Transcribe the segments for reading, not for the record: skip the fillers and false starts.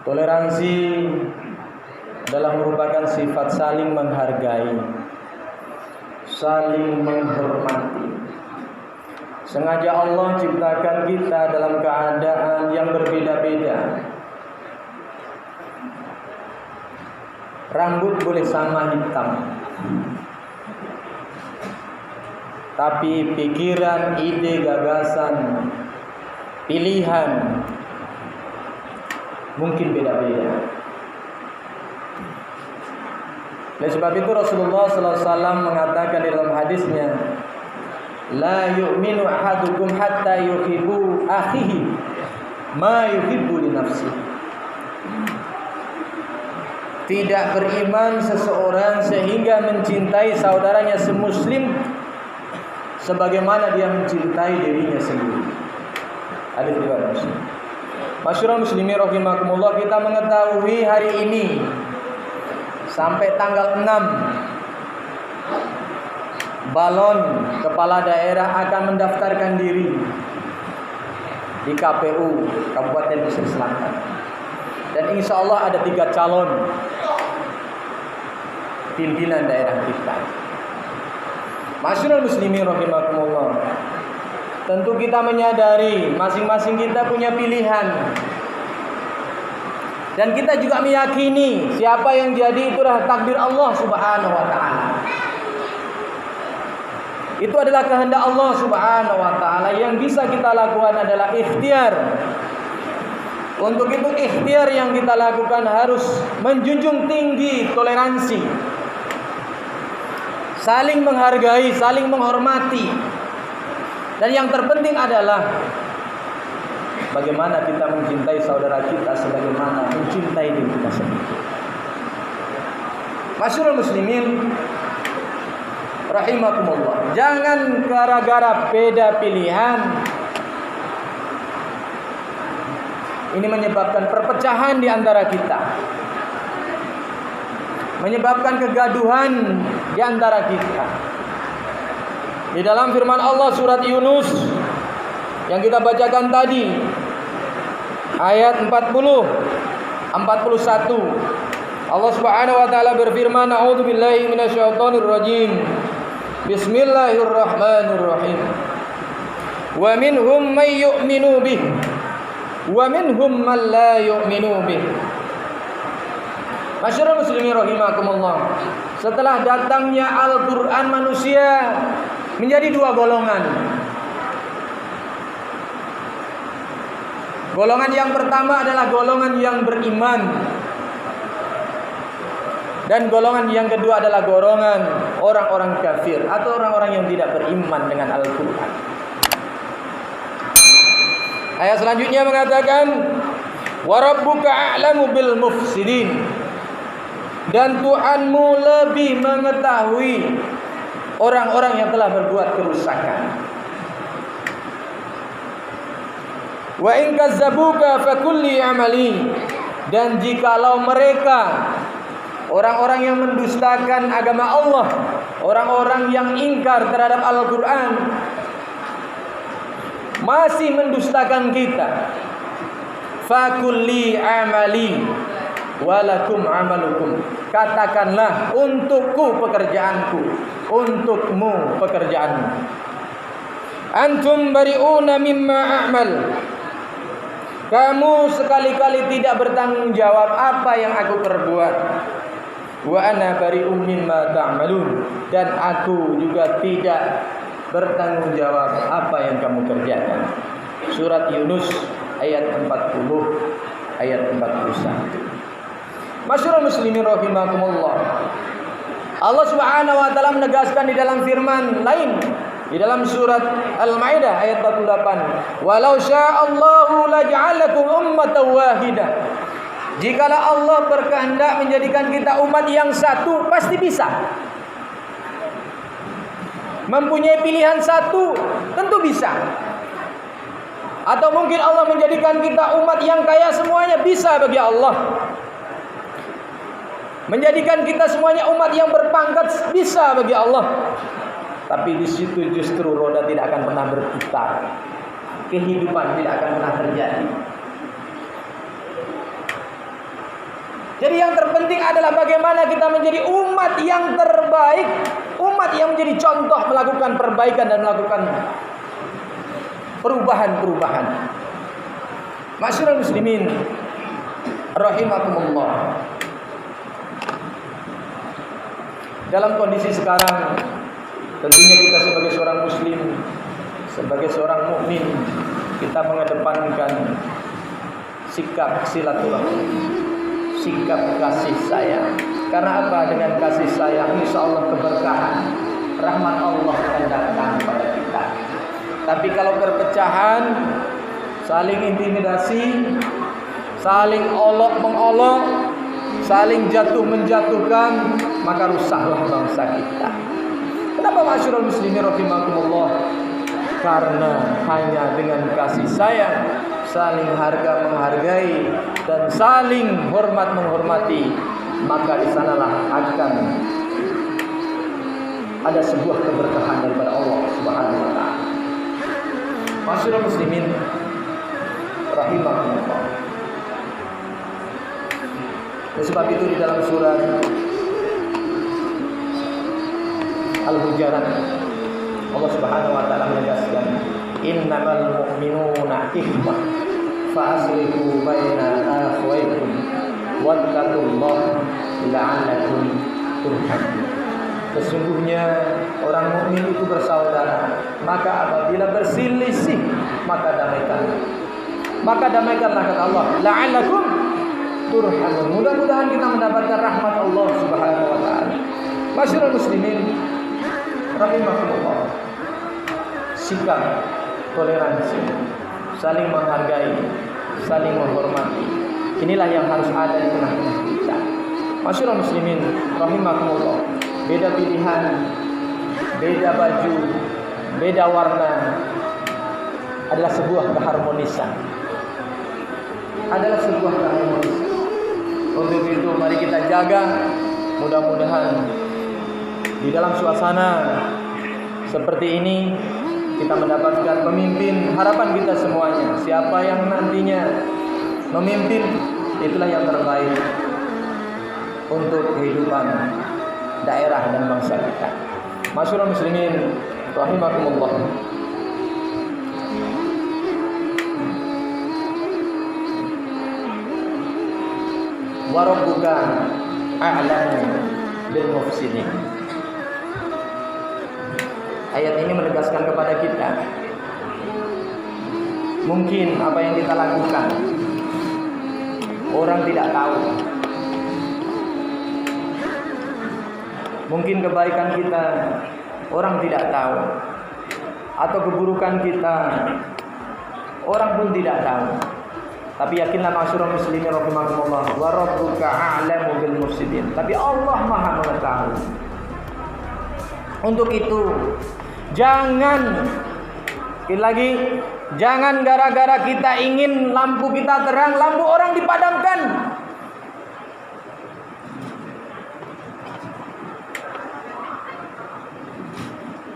Toleransi adalah merupakan sifat saling menghargai, saling menghormati. Sengaja Allah ciptakan kita dalam keadaan yang berbeda-beda. Rambut boleh sama hitam, tapi pikiran, ide, gagasan, pilihan mungkin beda-beda. Oleh sebab itu Rasulullah SAW mengatakan di dalam hadisnya, la yu'minu ahadukum hatta yuhibbu akhihi ma yuhibbu li nafsihi. Tidak beriman seseorang sehingga mencintai saudaranya semuslim sebagaimana dia mencintai dirinya sendiri. Hadis riwayat Muslim. Masyarul muslimin rahimakumullah, kita mengetahui hari ini sampai tanggal 6 balon kepala daerah akan mendaftarkan diri di KPU Kabupaten Pesisir Selatan. Dan insya Allah ada 3 calon pimpinan daerah kita. Masyarul muslimin rahimakumullah, tentu kita menyadari masing-masing kita punya pilihan. Dan kita juga meyakini siapa yang jadi itu adalah takdir Allah Subhanahu wa taala. Itu adalah kehendak Allah Subhanahu wa taala. Yang bisa kita lakukan adalah ikhtiar. Untuk itu ikhtiar yang kita lakukan harus menjunjung tinggi toleransi, saling menghargai, saling menghormati. Dan yang terpenting adalah bagaimana kita mencintai saudara kita sebagaimana mencintai diri kita sendiri. Masyarul muslimin rahimakumullah, jangan gara-gara beda pilihan ini menyebabkan perpecahan di antara kita, menyebabkan kegaduhan di antara kita. Di dalam firman Allah surat Yunus yang kita bacakan tadi, ayat 40, 41, Allah Subhanahu wa taala berfirman, a'udzubillahi minasyaitonir rajim. Bismillahirrahmanirrahim. Wa minhum may yu'minu bih wa minhum man la yu'minu bih. Masyarul muslimin rahimakumullah, setelah datangnya Al-Qur'an manusia menjadi 2 golongan. Golongan yang pertama adalah golongan yang beriman, dan golongan yang kedua adalah golongan orang-orang kafir atau orang-orang yang tidak beriman dengan Al-Qur'an. Ayat selanjutnya mengatakan, wa rabbuka a'lamu bil mufsidin, dan Tuhanmu lebih mengetahui orang-orang yang telah berbuat kerusakan. Wa in kazzabuka fakulli amali, dan jikalau mereka orang-orang yang mendustakan agama Allah, orang-orang yang ingkar terhadap Al-Qur'an, masih mendustakan kita, fakulli amali walakum amalukum, katakanlah untukku pekerjaanku, untukmu pekerjaanmu. Antum bari'una mimma a'mal, kamu sekali-kali tidak bertanggung jawab apa yang aku perbuat. Wa ana bari'um mimma ta'malun, dan aku juga tidak bertanggung jawab apa yang kamu kerjakan. Surat Yunus ayat 40, ayat 41. Masyarul muslimin rahimakumullah, Allah Subhanahu wa taala menegaskan di dalam firman lain di dalam surat Al-Maidah ayat 48, walau sya'allahu laj'alakum ummatan wahidah, jikalau Allah berkehendak menjadikan kita umat yang satu, pasti bisa. Mempunyai pilihan satu tentu bisa. Atau mungkin Allah menjadikan kita umat yang kaya semuanya, bisa bagi Allah. Menjadikan kita semuanya umat yang berpangkat, bisa bagi Allah. Tapi di situ justru roda tidak akan pernah berputar. Kehidupan tidak akan pernah terjadi. Jadi yang terpenting adalah bagaimana kita menjadi umat yang terbaik, umat yang menjadi contoh melakukan perbaikan dan melakukan perubahan-perubahan. Ma'asyiral muslimin rahimakumullah. Dalam kondisi sekarang, tentunya kita sebagai seorang muslim, sebagai seorang mukmin, kita mengedepankan sikap silaturahmi, sikap kasih sayang. Karena apa? Dengan kasih sayang, insya Allah keberkahan, rahmat Allah akan datang kepada kita. Tapi kalau perpecahan, saling intimidasi, saling olok-mengolok, saling jatuh-menjatuhkan, maka rusaklah bangsa kita. Kenapa ma'asyiral muslimin rahimakumullah? Karena hanya dengan kasih sayang, saling harga menghargai, dan saling hormat menghormati, maka di sanalah akan ada sebuah keberkahan daripada Allah Subhanahu wa taala. Ma'asyiral muslimin rahimahumullah. Oleh sebab itu di dalam surat Al-Hujurat Allah Subhanahu wa taala menegaskan, innamal mu'minuna ikhwah fa aslihu baina akhawaykum wattaqullaha la'allakum turhamun. Sesungguhnya orang mukmin itu bersaudara, maka apabila berselisih maka damaikanlah kata Allah, la'allakum turhamun. Mudah-mudahan kita mendapatkan rahmat Allah Subhanahu wa taala. Ma'asyiral muslimin rahimahullah, sikap toleransi, saling menghargai, saling menghormati, inilah yang harus ada di tengah-tengah kita. Ma'asyiral muslimin rahimahullah, beda pilihan, beda baju, beda warna adalah sebuah keharmonisan. Untuk itu mari kita jaga, mudah-mudahan di dalam suasana seperti ini kita mendapatkan pemimpin harapan kita semuanya. Siapa yang nantinya memimpin, itulah yang terbaik untuk kehidupan daerah dan bangsa kita. Ma'asyiral muslimin rahimakumullah. Wa rabbuka a'lamu bil mufsidin. Ayat ini menegaskan kepada kita, mungkin apa yang kita lakukan orang tidak tahu. Mungkin kebaikan kita orang tidak tahu, atau keburukan kita orang pun tidak tahu. Tapi yakinlah ma'asyiral muslimin rahimakumullah, wa rabbuka a'lamu bil mufsidin. Tapi Allah Maha mengetahui. Untuk itu jangan, sekali lagi, jangan gara-gara kita ingin lampu kita terang, lampu orang dipadamkan.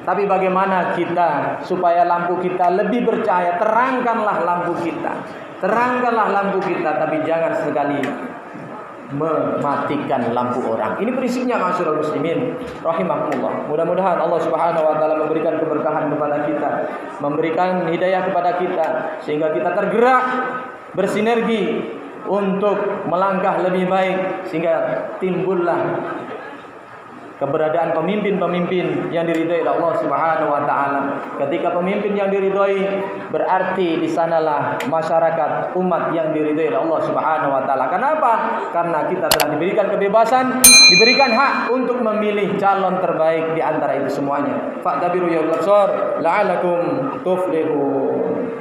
Tapi bagaimana kita supaya lampu kita lebih bercahaya? Terangkanlah lampu kita, tapi jangan sekali mematikan lampu orang. Ini prinsipnya ma'asyiral muslimin rahimakumullah. Mudah-mudahan Allah Subhanahu wa taala memberikan keberkahan kepada kita, memberikan hidayah kepada kita, sehingga kita tergerak bersinergi untuk melangkah lebih baik, sehingga timbullah keberadaan pemimpin-pemimpin yang diridhai oleh Allah Subhanahu wa taala. Ketika pemimpin yang diridhai, berarti di sanalah masyarakat umat yang diridhai oleh Allah Subhanahu wa taala. Kenapa? Karena kita telah diberikan kebebasan, diberikan hak untuk memilih calon terbaik di antara itu semuanya. Fa'tabiru ya ulul absar la'alakum tuflihun.